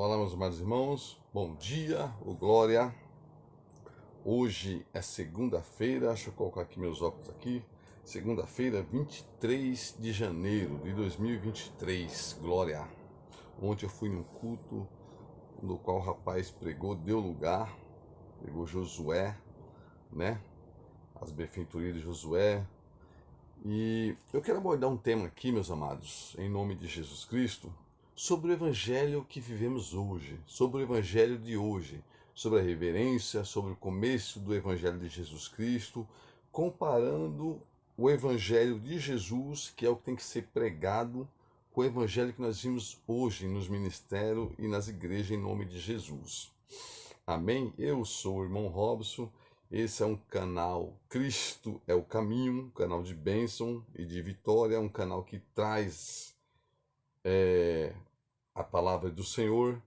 Olá, meus amados irmãos, bom dia, ô glória. Hoje é segunda-feira, deixa eu colocar aqui meus óculos aqui. Segunda-feira, 23 de janeiro de 2023, glória. Ontem eu fui num culto no qual o rapaz pregou, deu lugar, pregou Josué, né? As benfeitorias de Josué. E eu quero abordar um tema aqui, meus amados, em nome de Jesus Cristo, sobre o evangelho que vivemos hoje, sobre o evangelho de hoje, sobre a reverência, sobre o começo do evangelho de Jesus Cristo, comparando o evangelho de Jesus, que é o que tem que ser pregado, com o evangelho que nós vimos hoje nos ministérios e nas igrejas em nome de Jesus. Amém? Eu sou o irmão Robson. Esse é um canal Cristo é o Caminho, um canal de bênção e de vitória, um canal que traz a palavra do Senhor,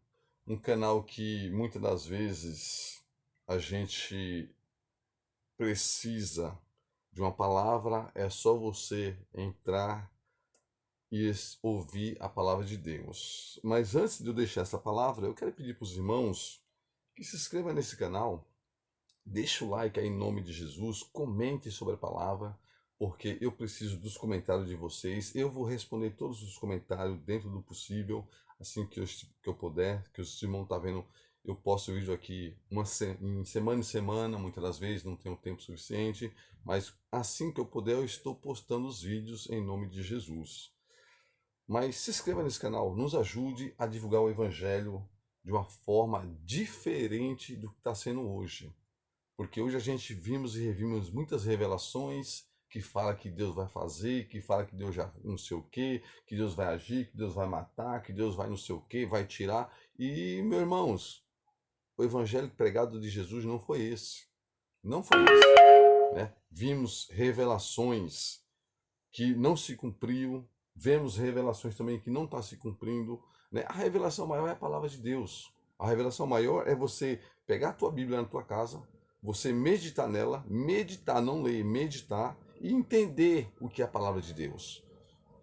um canal que muitas das vezes a gente precisa de uma palavra, é só você entrar e ouvir a palavra de Deus. Mas antes de eu deixar essa palavra, eu quero pedir para os irmãos que se inscrevam nesse canal. Deixa o like aí em nome de Jesus, comente sobre a palavra, porque eu preciso dos comentários de vocês. Eu vou responder todos os comentários dentro do possível, assim que eu puder, que o Simão está vendo. Eu posto vídeo aqui em semana, muitas das vezes não tenho tempo suficiente, mas assim que eu puder eu estou postando os vídeos em nome de Jesus. Mas se inscreva nesse canal, nos ajude a divulgar o Evangelho de uma forma diferente do que está sendo hoje. Porque hoje a gente vimos e revimos muitas revelações que fala que Deus vai fazer, que fala que Deus já não sei o quê, que Deus vai agir, que Deus vai matar, que Deus vai não sei o quê, vai tirar. E, meus irmãos, o evangelho pregado de Jesus não foi esse. Não foi esse. Né? Vimos revelações que não se cumpriu, vemos revelações também que não está se cumprindo. Né? A revelação maior é a palavra de Deus. A revelação maior é você pegar a tua Bíblia na tua casa, você meditar nela, meditar, não ler, meditar e entender o que é a palavra de Deus.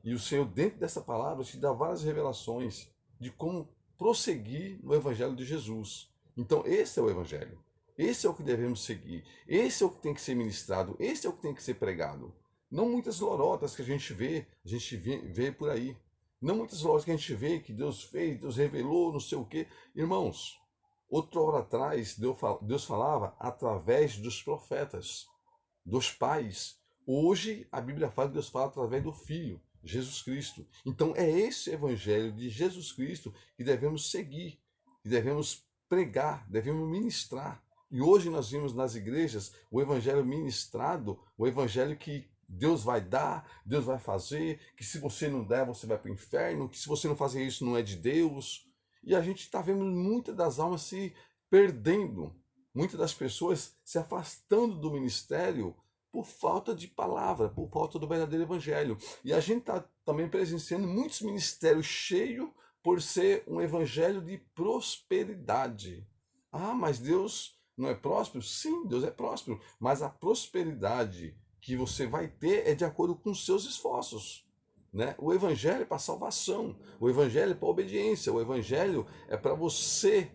E o Senhor, dentro dessa palavra, te dá várias revelações de como prosseguir no Evangelho de Jesus. Então, esse é o Evangelho. Esse é o que devemos seguir. Esse é o que tem que ser ministrado. Esse é o que tem que ser pregado. Não muitas lorotas que a gente vê por aí. Não muitas lorotas que a gente vê que Deus fez, Deus revelou, não sei o quê. Irmãos, outra hora atrás, Deus falava através dos profetas, dos pais. Hoje, a Bíblia fala que Deus fala através do Filho, Jesus Cristo. Então, é esse evangelho de Jesus Cristo que devemos seguir, que devemos pregar, devemos ministrar. E hoje nós vimos nas igrejas o evangelho ministrado, o evangelho que Deus vai dar, Deus vai fazer, que se você não der, você vai para o inferno, que se você não fazer isso, não é de Deus. E a gente está vendo muitas das almas se perdendo, muitas das pessoas se afastando do ministério por falta de palavra, por falta do verdadeiro evangelho. E a gente está também presenciando muitos ministérios cheios por ser um evangelho de prosperidade. Ah, mas Deus não é próspero? Sim, Deus é próspero, mas a prosperidade que você vai ter é de acordo com os seus esforços. Né? O evangelho é para salvação, o evangelho é para obediência, o evangelho é para você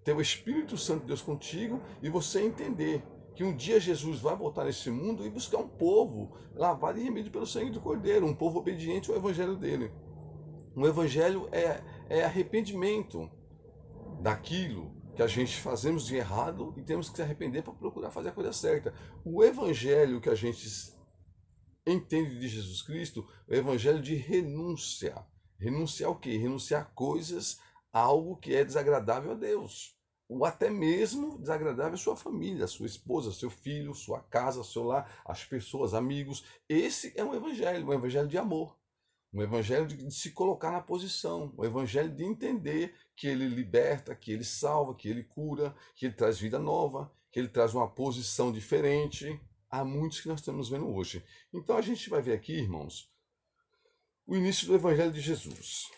ter o Espírito Santo de Deus contigo e você entender que um dia Jesus vai voltar nesse mundo e buscar um povo lavado e remido pelo sangue do Cordeiro, um povo obediente ao evangelho dele. O evangelho é arrependimento daquilo que a gente fazemos de errado e temos que se arrepender para procurar fazer a coisa certa. O evangelho que a gente entende de Jesus Cristo, o evangelho de renúncia. Renunciar o quê? Renunciar a coisas, a algo que é desagradável a Deus. Ou até mesmo desagradável à sua família, à sua esposa, seu filho, sua casa, seu lar, as pessoas, amigos. Esse é um evangelho de amor. Um evangelho de se colocar na posição, um evangelho de entender que ele liberta, que ele salva, que ele cura, que ele traz vida nova, que ele traz uma posição diferente. Há muitos que nós estamos vendo hoje. Então a gente vai ver aqui, irmãos, o início do evangelho de Jesus.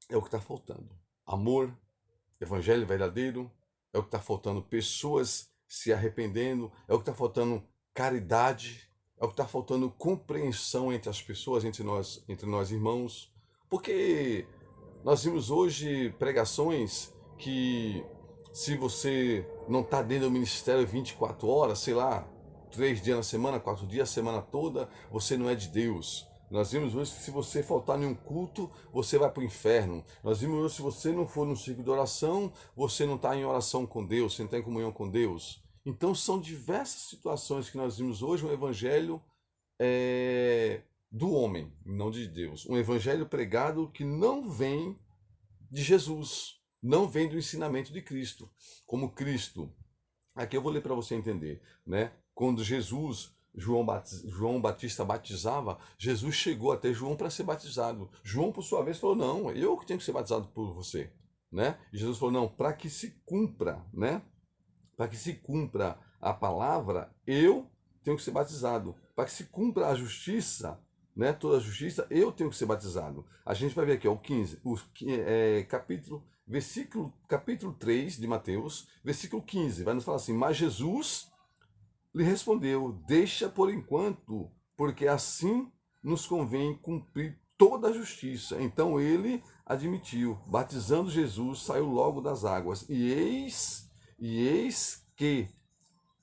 É o que está faltando. Amor, evangelho verdadeiro, é o que está faltando pessoas se arrependendo, é o que está faltando caridade, é o que está faltando compreensão entre as pessoas, entre nós irmãos. Porque Nós vimos hoje pregações que, se você não está dentro do ministério 24 horas, sei lá, 3 dias na semana, 4 dias, a semana toda, você não é de Deus. Nós vimos hoje que se você faltar em um culto, você vai para o inferno. Nós vimos hoje que se você não for no ciclo de oração, você não está em oração com Deus, você não está em comunhão com Deus. Então são diversas situações que nós vimos hoje, um evangelho do homem, não de Deus. Um evangelho pregado que não vem de Jesus, não vem do ensinamento de Cristo. Como Cristo, aqui eu vou ler para você entender, né? Quando João Batista batizava, Jesus chegou até João para ser batizado. João, por sua vez, falou: não, eu que tenho que ser batizado por você, né? E Jesus falou: não, para que se cumpra, né? Para que se cumpra a palavra, eu tenho que ser batizado. Para que se cumpra a justiça, né, toda a justiça, eu tenho que ser batizado. A gente vai ver aqui, ó, o 15, capítulo 3 de Mateus, versículo 15, vai nos falar assim: mas Jesus lhe respondeu: deixa por enquanto, porque assim nos convém cumprir toda a justiça. Então ele admitiu, batizando Jesus, saiu logo das águas. E eis que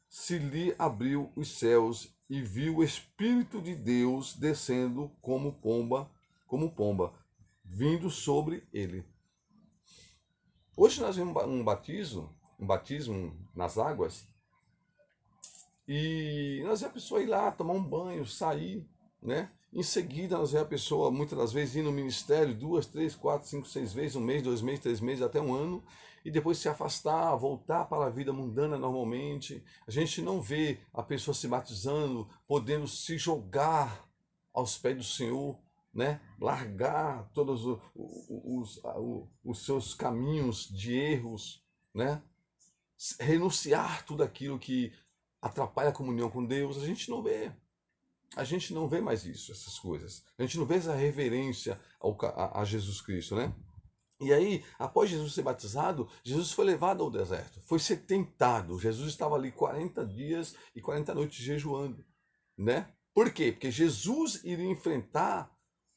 se lhe abriu os céus e viu o Espírito de Deus descendo como pomba, vindo sobre ele. Hoje nós vemos um batismo nas águas, e nós vemos a pessoa ir lá tomar um banho, sair, né? Em seguida nós vemos a pessoa muitas das vezes ir no ministério 2, 3, 4, 5, 6 vezes, 1 mês, 2 meses, 3 meses, até um ano, e depois se afastar, voltar para a vida mundana normalmente. A gente não vê a pessoa se batizando, podendo se jogar aos pés do Senhor, né? Largar todos os seus caminhos de erros, né? Renunciar tudo aquilo que atrapalha a comunhão com Deus. A gente não vê. A gente não vê mais isso, essas coisas. A gente não vê essa reverência a Jesus Cristo, né? E aí, após Jesus ser batizado, Jesus foi levado ao deserto, foi ser tentado. Jesus estava ali 40 dias e 40 noites jejuando, né? Por quê? Porque Jesus iria enfrentar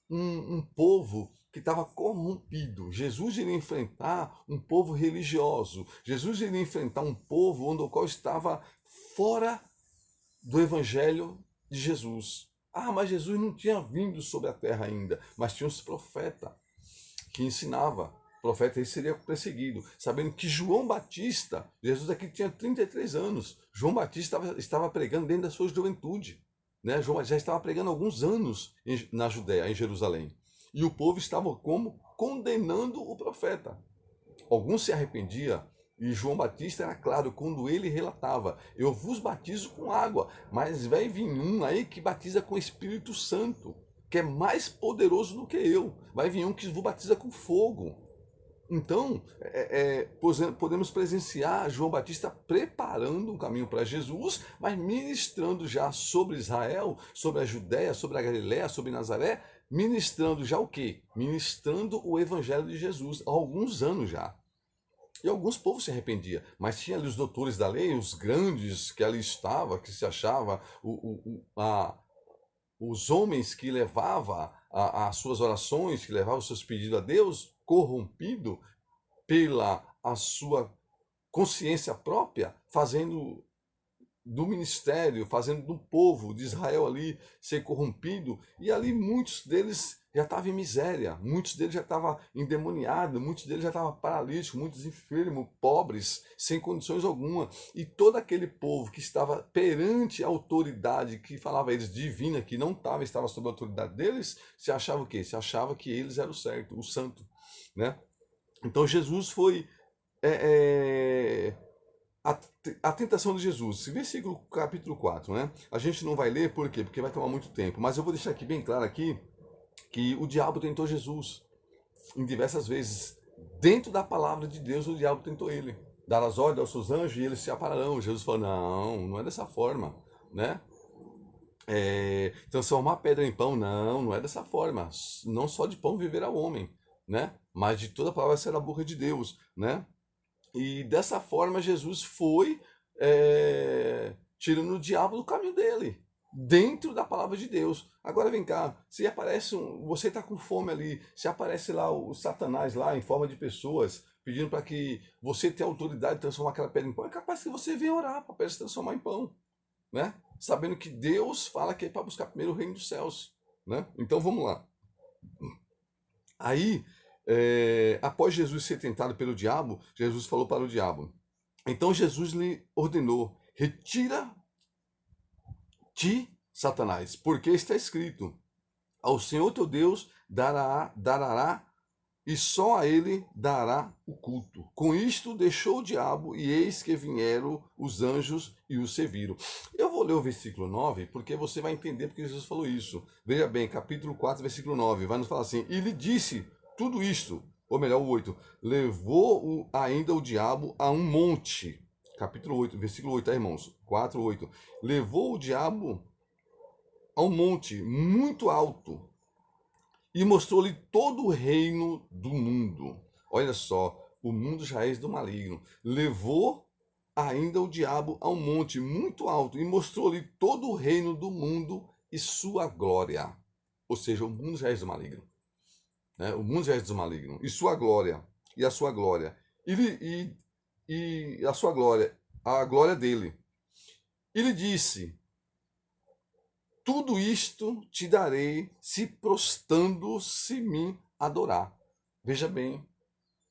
um povo que estava corrompido. Jesus iria enfrentar um povo religioso. Jesus iria enfrentar um povo onde o qual estava fora do evangelho de Jesus. Ah, mas Jesus não tinha vindo sobre a terra ainda, mas tinha os profetas que ensinava. O profeta esse seria perseguido, sabendo que João Batista, Jesus aqui tinha 33 anos, João Batista estava pregando dentro da sua juventude, né? João já estava pregando há alguns anos na Judéia, em Jerusalém, e o povo estava como? Condenando o profeta. Alguns se arrependiam, e João Batista era claro quando ele relatava: eu vos batizo com água, mas vai vir um aí que batiza com o Espírito Santo, que é mais poderoso do que eu. Vai vir um que vos batiza com fogo. Então, podemos presenciar João Batista preparando um caminho para Jesus, mas ministrando já sobre Israel, sobre a Judéia, sobre a Galiléia, sobre Nazaré, ministrando já o quê? Ministrando o evangelho de Jesus há alguns anos já. E alguns povos se arrependiam, mas tinha ali os doutores da lei, os grandes que ali estavam, que se achava, os homens que levavam as suas orações, que levavam os seus pedidos a Deus, corrompido pela a sua consciência própria, fazendo do ministério, fazendo do povo de Israel ali ser corrompido, e ali muitos deles já estavam em miséria, muitos deles já estavam endemoniados, muitos deles já estavam paralíticos, muitos enfermos, pobres, sem condições alguma, e todo aquele povo que estava perante a autoridade que falava eles divina, que não estava sob a autoridade deles, se achava o quê? Se achava que eles eram o certo, o santo, né? Então Jesus foi a tentação de Jesus, versículo capítulo 4, né? A gente não vai ler, por quê? Porque vai tomar muito tempo, mas eu vou deixar aqui bem claro aqui que o diabo tentou Jesus em diversas vezes. Dentro da palavra de Deus, o diabo tentou ele. Dar as ordens aos seus anjos e eles se apararão. Jesus falou: não, não é dessa forma, né? Transformar pedra em pão, não, não é dessa forma. Não só de pão viverá o homem, né? Mas de toda palavra será a boca de Deus, né? E dessa forma Jesus foi tirando o diabo do caminho dele. dentro da palavra de Deus. Agora vem cá, se aparece você está com fome ali, se aparece lá o Satanás lá em forma de pessoas pedindo para que você tenha autoridade de transformar aquela pedra em pão, é capaz que você venha orar para a pedra se transformar em pão, né? Sabendo que Deus fala que é para buscar primeiro o reino dos céus, né? Então vamos lá. Aí, após Jesus ser tentado pelo diabo, Jesus falou para o diabo. Então Jesus lhe ordenou: retira-te, Satanás, porque está escrito: ao Senhor teu Deus dará e só a ele dará o culto. Com isto deixou o diabo, e eis que vieram os anjos e o serviram. Eu vou ler o versículo 9, porque você vai entender porque Jesus falou isso. Veja bem, capítulo 4, versículo 9, vai nos falar assim: e lhe disse tudo isto, ou melhor, o 8, levou ainda o diabo a um monte. Capítulo 8, versículo 8, tá, irmãos? 4, 8. Levou o diabo a um monte muito alto, e mostrou-lhe todo o reino do mundo. Olha só, o mundo já é do maligno. Levou ainda o diabo a um monte muito alto e mostrou-lhe todo o reino do mundo e sua glória. Ou seja, o mundo já é do maligno. Né? O mundo já é do maligno. E sua glória. E a sua glória. E a sua glória. A glória dele. E lhe disse: tudo isto te darei se prostrando-se me adorar. Veja bem,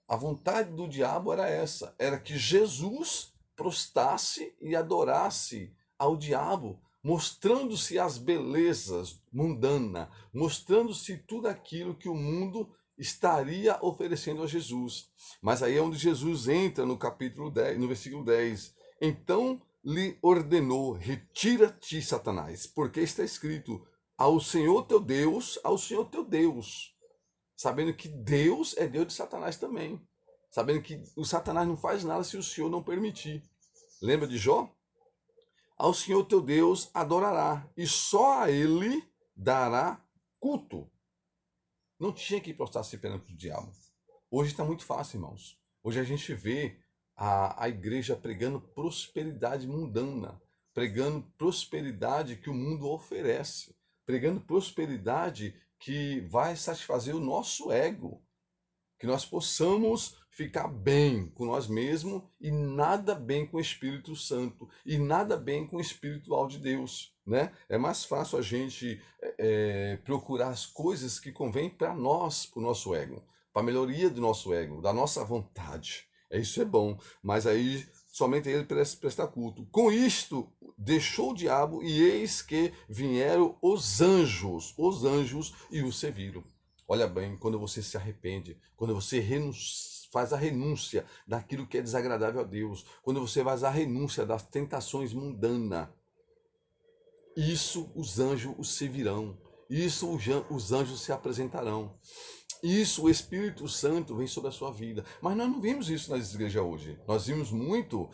a vontade do diabo era essa, era que Jesus prostrasse e adorasse ao diabo, mostrando-se as belezas mundanas, mostrando-se tudo aquilo que o mundo estaria oferecendo a Jesus. Mas aí é onde Jesus entra no capítulo 10, no versículo 10. Então lhe ordenou: retira-te, Satanás, porque está escrito: ao Senhor teu Deus, ao Senhor teu Deus. Sabendo que Deus é Deus de Satanás também. Sabendo que o Satanás não faz nada se o Senhor não permitir. Lembra de Jó? Ao Senhor teu Deus adorará, e só a ele dará culto. Não tinha que prostrar-se perante o diabo. Hoje está muito fácil, irmãos. Hoje a gente vê a igreja pregando prosperidade mundana, pregando prosperidade que o mundo oferece, pregando prosperidade que vai satisfazer o nosso ego, que nós possamos ficar bem com nós mesmos e nada bem com o Espírito Santo e nada bem com o espiritual de Deus, né? É mais fácil a gente procurar as coisas que convêm para nós, para o nosso ego, para a melhoria do nosso ego, da nossa vontade. Isso é bom, mas aí somente ele presta culto. Com isto, deixou o diabo, e eis que vieram os anjos e o serviram. Olha bem, quando você se arrepende, quando você faz a renúncia daquilo que é desagradável a Deus, quando você faz a renúncia das tentações mundanas, isso os anjos os servirão, isso os anjos se apresentarão. Isso, o Espírito Santo vem sobre a sua vida. Mas nós não vimos isso nas igrejas hoje. Nós vimos muito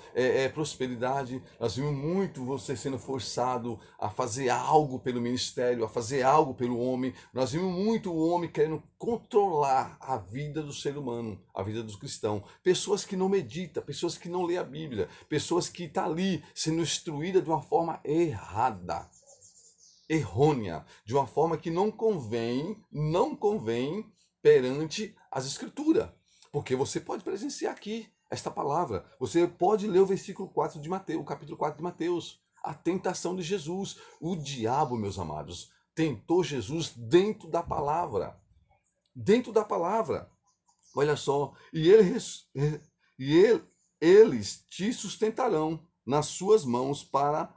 prosperidade, nós vimos muito você sendo forçado a fazer algo pelo ministério, a fazer algo pelo homem. Nós vimos muito o homem querendo controlar a vida do ser humano, a vida dos cristãos. Pessoas que não meditam, pessoas que não lêem a Bíblia, pessoas que estão ali sendo instruídas de uma forma errada, errônea, de uma forma que não convém perante as Escrituras. Porque você pode presenciar aqui esta palavra. Você pode ler o versículo 4 de Mateus, o capítulo 4 de Mateus. A tentação de Jesus. O diabo, meus amados, tentou Jesus dentro da palavra. Dentro da palavra. Olha só. Eles te sustentarão nas suas mãos para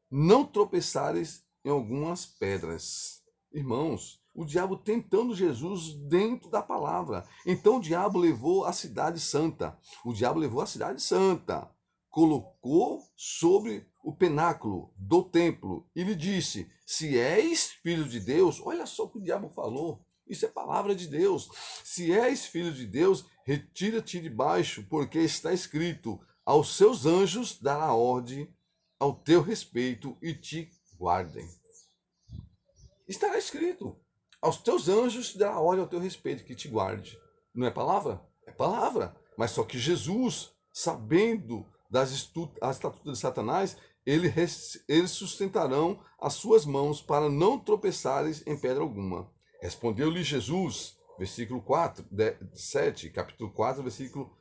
não tropeçares em algumas pedras. Irmãos, o diabo tentando Jesus dentro da palavra. Então o diabo levou a cidade santa. O diabo levou a cidade santa. Colocou sobre o penáculo do templo e lhe disse: se és filho de Deus, olha só o que o diabo falou. Isso é palavra de Deus. Se és filho de Deus, retira-te de baixo, porque está escrito: aos seus anjos dará ordem ao teu respeito e te guardem. Estará escrito: aos teus anjos dará ordem ao teu respeito, que te guarde. Não é palavra? É palavra. Mas só que Jesus, sabendo das estatutas de Satanás, eles sustentarão as suas mãos para não tropeçares em pedra alguma. Respondeu-lhe Jesus, versículo 4, 7, capítulo 4, versículo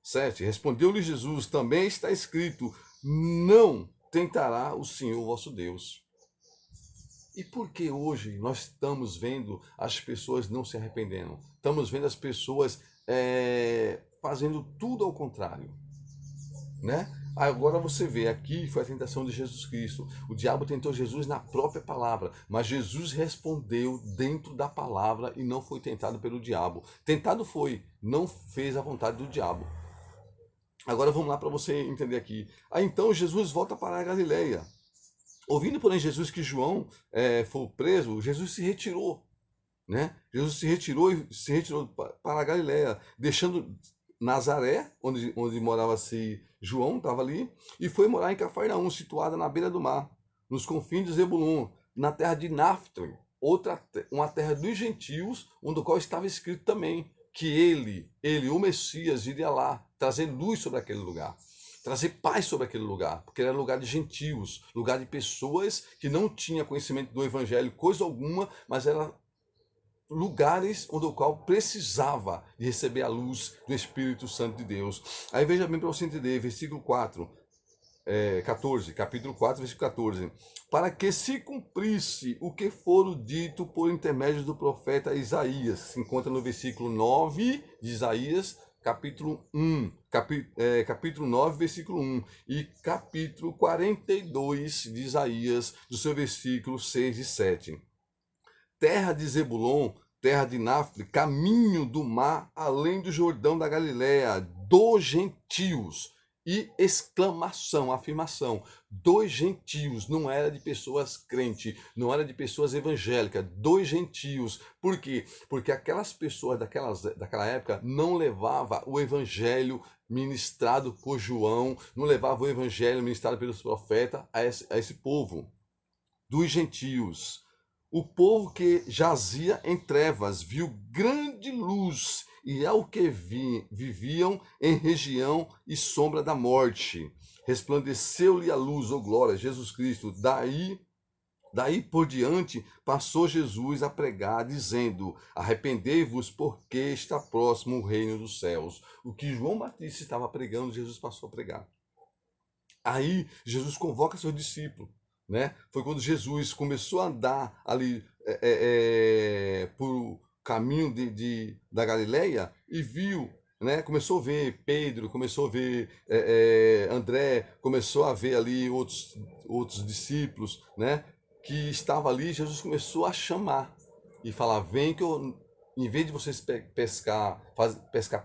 7. Respondeu-lhe Jesus, também está escrito, não tentará o Senhor vosso Deus. E por que hoje nós estamos vendo as pessoas não se arrependendo? Estamos vendo as pessoas fazendo tudo ao contrário, né? Agora você vê, aqui foi a tentação de Jesus Cristo. O diabo tentou Jesus na própria palavra, mas Jesus respondeu dentro da palavra e não foi tentado pelo diabo. Tentado foi, não fez a vontade do diabo. Agora vamos lá para você entender aqui. Aí então Jesus volta para a Galileia. Ouvindo, porém, Jesus que João foi preso, Jesus se retirou, né? Jesus se retirou para a Galileia, deixando Nazaré, onde morava-se João, estava ali, e foi morar em Cafarnaum, situada na beira do mar, nos confins de Zebulon, na terra de Naftali, uma terra dos gentios, onde o qual estava escrito também que ele, o Messias, iria lá trazer luz sobre aquele lugar, trazer paz sobre aquele lugar, porque era lugar de gentios, lugar de pessoas que não tinham conhecimento do evangelho, coisa alguma, mas era lugares onde o qual precisava de receber a luz do Espírito Santo de Deus. Aí veja bem para você entender, versículo 14, capítulo 4, versículo 14. Para que se cumprisse o que for dito por intermédio do profeta Isaías. Se encontra no versículo 9 de Isaías, capítulo 9, versículo 1. E capítulo 42 de Isaías, do seu versículo 6 e 7. Terra de Zebulon, terra de Naftali, caminho do mar, além do Jordão da Galileia, dos gentios. E exclamação, afirmação, dos gentios, não era de pessoas crentes, não era de pessoas evangélicas, dos gentios. Por quê? Porque aquelas pessoas daquela época não levavam o evangelho ministrado por João, não levavam o evangelho ministrado pelos profetas a esse povo, dos gentios. O povo que jazia em trevas viu grande luz, e ao que viviam em região e sombra da morte, resplandeceu-lhe a luz, ou glória, Jesus Cristo. Daí por diante passou Jesus a pregar, dizendo: arrependei-vos, porque está próximo o reino dos céus. O que João Batista estava pregando, Jesus passou a pregar. Aí Jesus convoca seus discípulos, né? Foi quando Jesus começou a andar ali por caminho da Galileia e viu, né? Começou a ver Pedro, começou a ver André, começou a ver ali outros discípulos, né? Que estavam ali. Jesus começou a chamar e falar: vem que eu, em vez de vocês pescar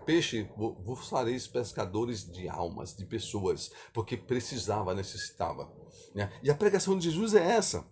peixe, vos fareis pescadores de almas, de pessoas, porque precisava, necessitava, né? E a pregação de Jesus é essa,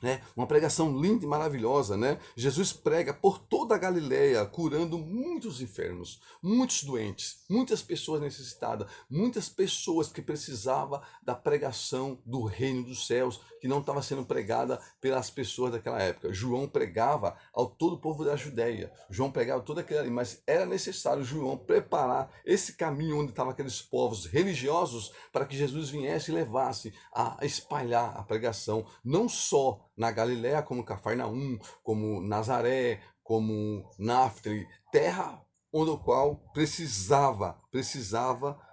né? Uma pregação linda e maravilhosa, né? Jesus prega por toda a Galileia, curando muitos enfermos, muitos doentes, muitas pessoas necessitadas, muitas pessoas que precisavam da pregação do reino dos céus, que não estava sendo pregada pelas pessoas daquela época. João pregava ao todo o povo da Judéia, João pregava toda aquela, mas era necessário João preparar esse caminho onde estavam aqueles povos religiosos para que Jesus viesse e levasse a espalhar a pregação, não só na Galiléia, como Cafarnaum, como Nazaré, como Naftali, terra onde o qual precisava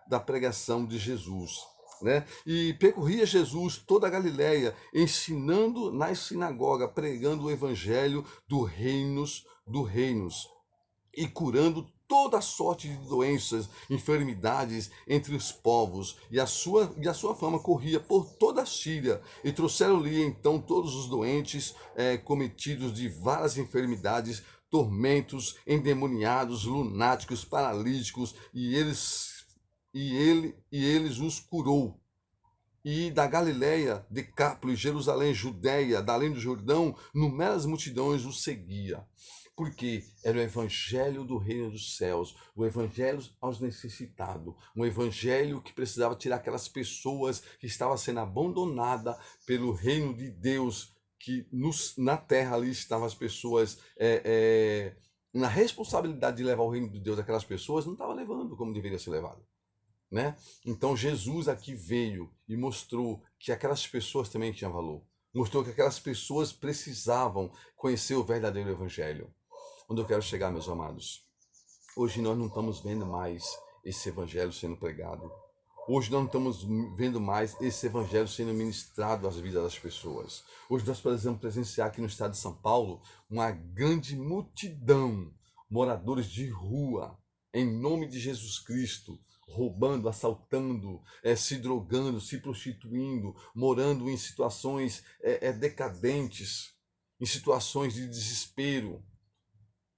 da pregação de Jesus, né? E percorria Jesus toda a Galiléia, ensinando nas sinagogas, pregando o evangelho dos reinos e curando toda sorte de doenças, enfermidades entre os povos, e a sua fama corria por toda a Síria, e trouxeram-lhe então todos os doentes cometidos de várias enfermidades, tormentos, endemoniados, lunáticos, paralíticos, e eles os curou. E da Galiléia, Decápolis, Jerusalém, Judéia, da além do Jordão, numerosas multidões o seguia, porque era o evangelho do reino dos céus, o evangelho aos necessitados, um evangelho que precisava tirar aquelas pessoas que estavam sendo abandonadas pelo reino de Deus, que na terra ali estavam as pessoas na responsabilidade de levar o reino de Deus, aquelas pessoas não estavam levando como deveria ser levado, né? Então Jesus aqui veio e mostrou que aquelas pessoas também tinham valor. Mostrou que aquelas pessoas precisavam conhecer o verdadeiro evangelho. Onde eu quero chegar, meus amados? Hoje nós não estamos vendo mais esse evangelho sendo pregado. Hoje nós não estamos vendo mais esse evangelho sendo ministrado às vidas das pessoas. Hoje nós precisamos presenciar aqui no estado de São Paulo uma grande multidão, moradores de rua, em nome de Jesus Cristo, roubando, assaltando, se drogando, se prostituindo, morando em situações decadentes, em situações de desespero,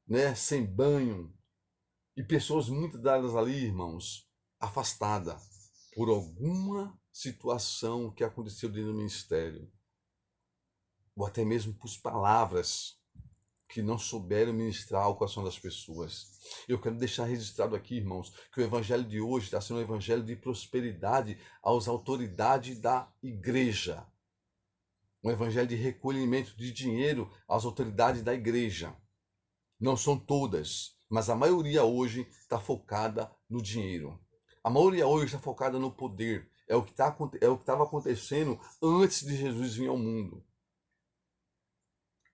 né, sem banho, e pessoas, muitas delas ali, irmãos, afastadas por alguma situação que aconteceu dentro do ministério, ou até mesmo por palavras que não souberam ministrar ao coração das pessoas. Eu quero deixar registrado aqui, irmãos, que o evangelho de hoje está sendo um evangelho de prosperidade às autoridades da igreja. Um evangelho de recolhimento de dinheiro às autoridades da igreja. Não são todas, mas a maioria hoje está focada no dinheiro. A maioria hoje está focada no poder. É o que estava acontecendo antes de Jesus vir ao mundo.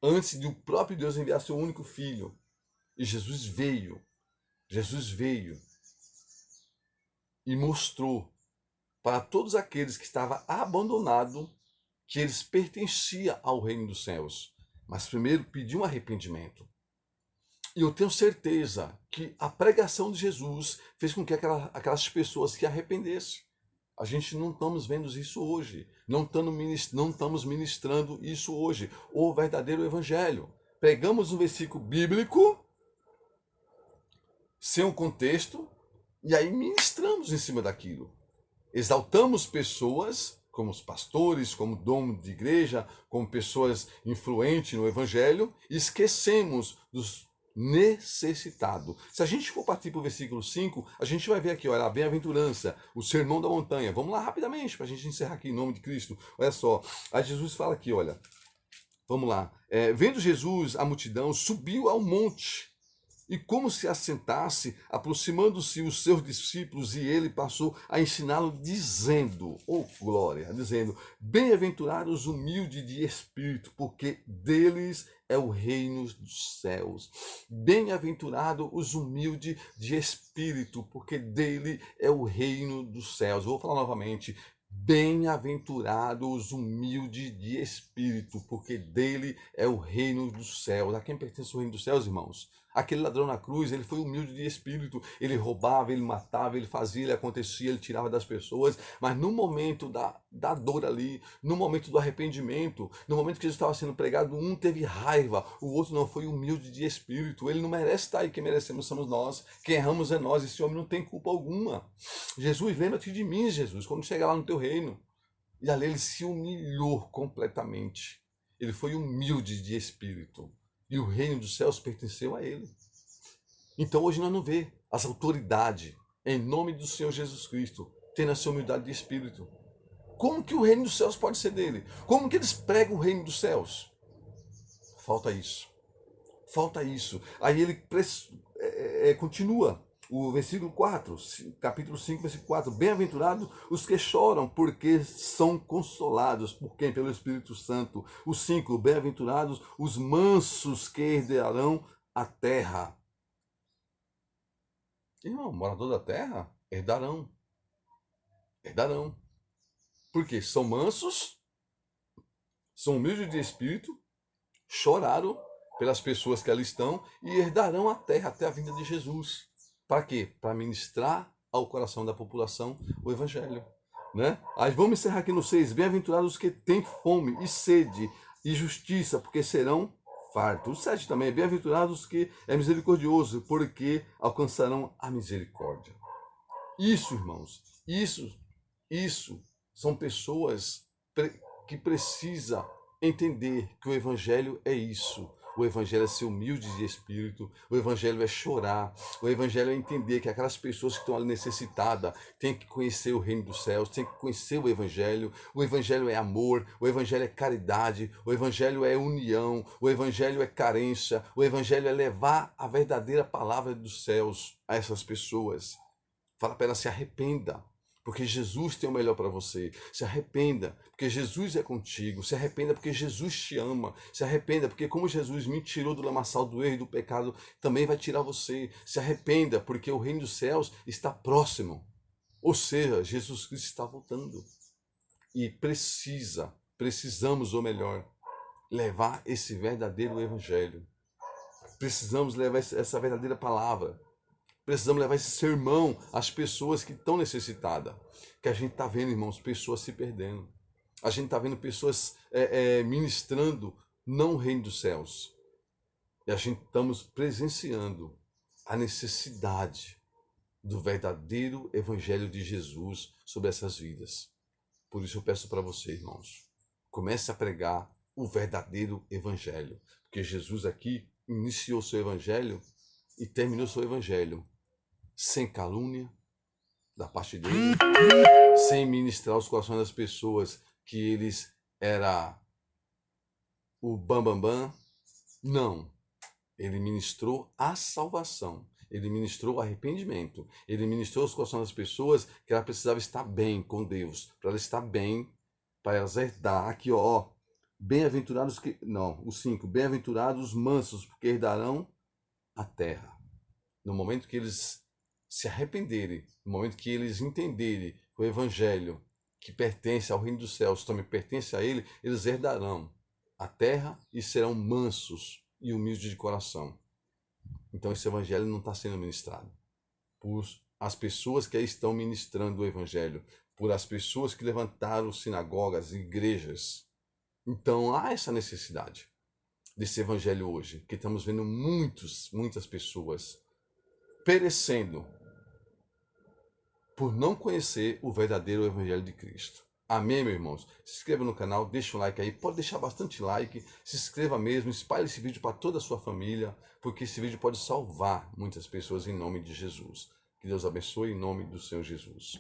Antes de o próprio Deus enviar seu único filho. E Jesus veio. Jesus veio e mostrou para todos aqueles que estavam abandonados que eles pertenciam ao reino dos céus. Mas primeiro pediu um arrependimento. E eu tenho certeza que a pregação de Jesus fez com que aquelas pessoas se arrependessem. A gente não estamos vendo isso hoje. Não estamos ministrando isso hoje. O verdadeiro evangelho. Pegamos um versículo bíblico, sem um contexto, e aí ministramos em cima daquilo. Exaltamos pessoas, como os pastores, como dono de igreja, como pessoas influentes no evangelho, e esquecemos dos necessitado. Se a gente for partir para o versículo 5, a gente vai ver aqui, olha, a bem-aventurança, o sermão da montanha. Vamos lá rapidamente, para a gente encerrar aqui em nome de Cristo. Olha só, aí Jesus fala aqui, olha, vamos lá. Vendo Jesus a multidão, subiu ao monte, e como se assentasse, aproximando-se os seus discípulos, e ele passou a ensiná-lo, dizendo, oh glória, dizendo, bem-aventurados os humildes de espírito, porque deles é o reino dos céus. Bem-aventurado os humildes de espírito, porque dele é o reino dos céus. Eu vou falar novamente. Bem-aventurados os humildes de espírito, porque dele é o reino dos céus. A quem pertence o reino dos céus, irmãos? Aquele ladrão na cruz, ele foi humilde de espírito, ele roubava, ele matava, ele fazia, ele acontecia, ele tirava das pessoas, mas no momento da dor ali, no momento do arrependimento, no momento que Jesus estava sendo pregado, um teve raiva, o outro não, foi humilde de espírito. Ele não merece estar aí, quem merecemos somos nós, quem erramos é nós, esse homem não tem culpa alguma. Jesus, lembra-te de mim, Jesus, quando chegar lá no teu reino. E ali ele se humilhou completamente, ele foi humilde de espírito. E o reino dos céus pertenceu a ele. Então hoje nós não vemos as autoridades, em nome do Senhor Jesus Cristo, tendo essa humildade de espírito. Como que o reino dos céus pode ser dele? Como que eles pregam o reino dos céus? Falta isso. Falta isso. Aí ele continua. O versículo 4, capítulo 5, versículo 4. Bem-aventurados os que choram, porque são consolados. Por quem? Pelo Espírito Santo. O 5, bem-aventurados os mansos, que herdarão a terra. Irmão, morador da terra, herdarão. Herdarão. Por quê? São mansos, são humildes de espírito, choraram pelas pessoas que ali estão e herdarão a terra até a vinda de Jesus. Para quê? Para ministrar ao coração da população o evangelho. Né? Aí vamos encerrar aqui no 6. Bem-aventurados os que têm fome e sede e justiça, porque serão fartos. O 7 também. Bem-aventurados os que é misericordioso, porque alcançarão a misericórdia. Isso, irmãos, isso são pessoas que precisam entender que o evangelho é isso. O evangelho é ser humilde de espírito, o evangelho é chorar, o evangelho é entender que aquelas pessoas que estão ali necessitadas têm que conhecer o reino dos céus, têm que conhecer o evangelho é amor, o evangelho é caridade, o evangelho é união, o evangelho é carência, o evangelho é levar a verdadeira palavra dos céus a essas pessoas. Fala para ela, se arrependa, porque Jesus tem o melhor para você. Se arrependa, porque Jesus é contigo. Se arrependa, porque Jesus te ama. Se arrependa, porque como Jesus me tirou do lamaçal do erro e do pecado, também vai tirar você. Se arrependa, porque o reino dos céus está próximo. Ou seja, Jesus Cristo está voltando. E precisamos, ou melhor, levar esse verdadeiro evangelho. Precisamos levar essa verdadeira palavra. Precisamos levar esse sermão às pessoas que estão necessitadas. Que a gente está vendo, irmãos, pessoas se perdendo. A gente está vendo pessoas ministrando não o reino dos céus. E a gente estamos presenciando a necessidade do verdadeiro evangelho de Jesus sobre essas vidas. Por isso eu peço para você, irmãos, comece a pregar o verdadeiro evangelho. Porque Jesus aqui iniciou seu evangelho e terminou seu evangelho sem calúnia da parte dele, sem ministrar os corações das pessoas que eles era o bambambam. Não. Ele ministrou a salvação. Ele ministrou o arrependimento. Ele ministrou os corações das pessoas que ela precisava estar bem com Deus. Para ela estar bem, para elas herdar. Aqui, ó. Bem-aventurados que... Não, o 5. Bem-aventurados os mansos, porque herdarão a terra. No momento que eles se arrependerem, no momento que eles entenderem o evangelho que pertence ao reino dos céus, também pertence a ele, eles herdarão a terra e serão mansos e humildes de coração. Então esse evangelho não está sendo ministrado por as pessoas que aí estão ministrando o evangelho, por as pessoas que levantaram sinagogas, igrejas. Então há essa necessidade desse evangelho hoje, que estamos vendo muitas pessoas perecendo por não conhecer o verdadeiro evangelho de Cristo. Amém, meus irmãos? Se inscreva no canal, deixa um like aí, pode deixar bastante like, se inscreva mesmo, espalhe esse vídeo para toda a sua família, porque esse vídeo pode salvar muitas pessoas em nome de Jesus. Que Deus abençoe em nome do Senhor Jesus.